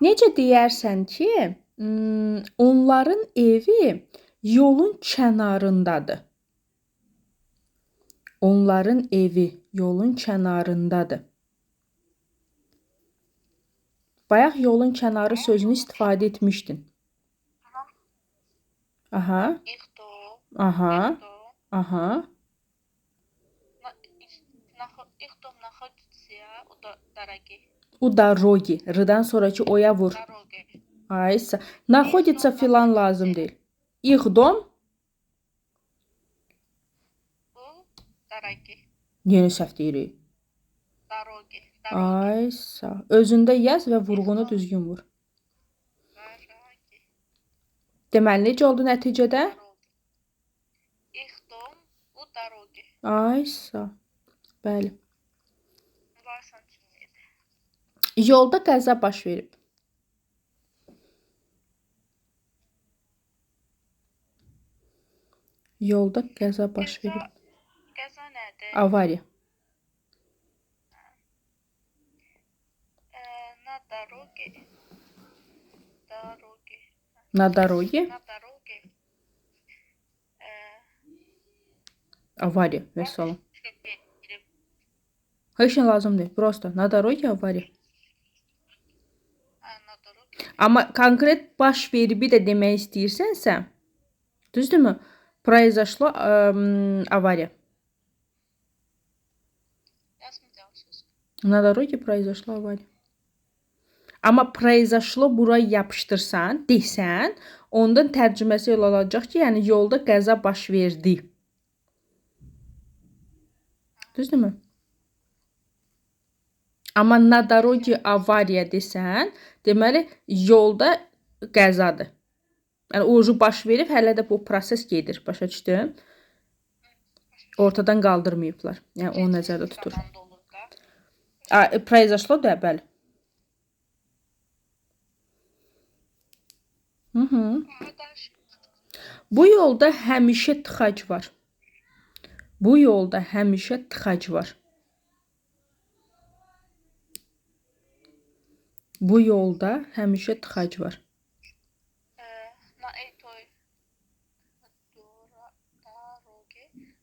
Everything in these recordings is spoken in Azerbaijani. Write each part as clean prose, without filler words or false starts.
Necə deyərsən ki, onların evi yolun kənarındadır. Onların evi yolun kənarındadır. Bayaq yolun kənarı sözünü istifadə etmişdin. Aha, Их дом. aha, Их дом. aha. Их дом находится у дороги. У dorogi. R'dan sonraki oya vur. Дороги. Aysa. Naходится filan lazım değil. Их дом. У дороги. Yenə səhv deyirik. Дороги. Aysa. Özündə yaz və vurğunu düzgün vur. Дороги. Deməli, necə oldu nəticədə? Их дом у дороги. Aysa. Bəli. Varsan kimdir? Yolda qəza baş verib. Yolda qəza baş verib. Qəza nədir? Avariya. На дороге. Дороги. Na dorogi. На дороге. Avariya. Vəssalam. Heç nə lazım deyil. Prosta. Na dorogi avariya. На дороге. Amma konkret baş veribi də demək istəyirsənsə, düzdürmü? Произошло авария. Yazmayacağım söz. На dorogi произошла авария. Amma произошло buraya yapışdırsan, desən, ondan tərcüməsi elə olacaq ki, yəni yolda qəza baş verdi. Düzdürmü? Amma na dorogi avariya desən, deməli yolda qəzadır. Yəni o baş verib, hələ də bu proses gedir, başa düşdün? Ortadan qaldırmayıblar. Yəni onu nəzərdə tutur. Произошло da, bəli. Bu yolda həmişə tıxac var. Bu yolda həmişə tıxac var. Bu yolda həmişə tıxac var.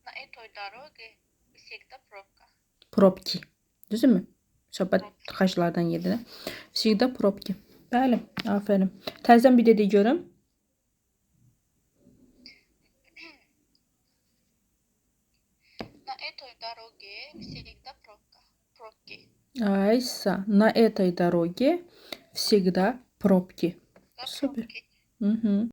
На этой дороге всегда пробка. Probki. Düzdürmü? Söhbət tıxaclardan gedir. Всегда probki. Bəli, afərin. Təzədən bir də de görüm. На этой дороге всегда пробка. Пробки. Aysa, на этой дороге всегда пробки. Супер. Пробки. Hı hı.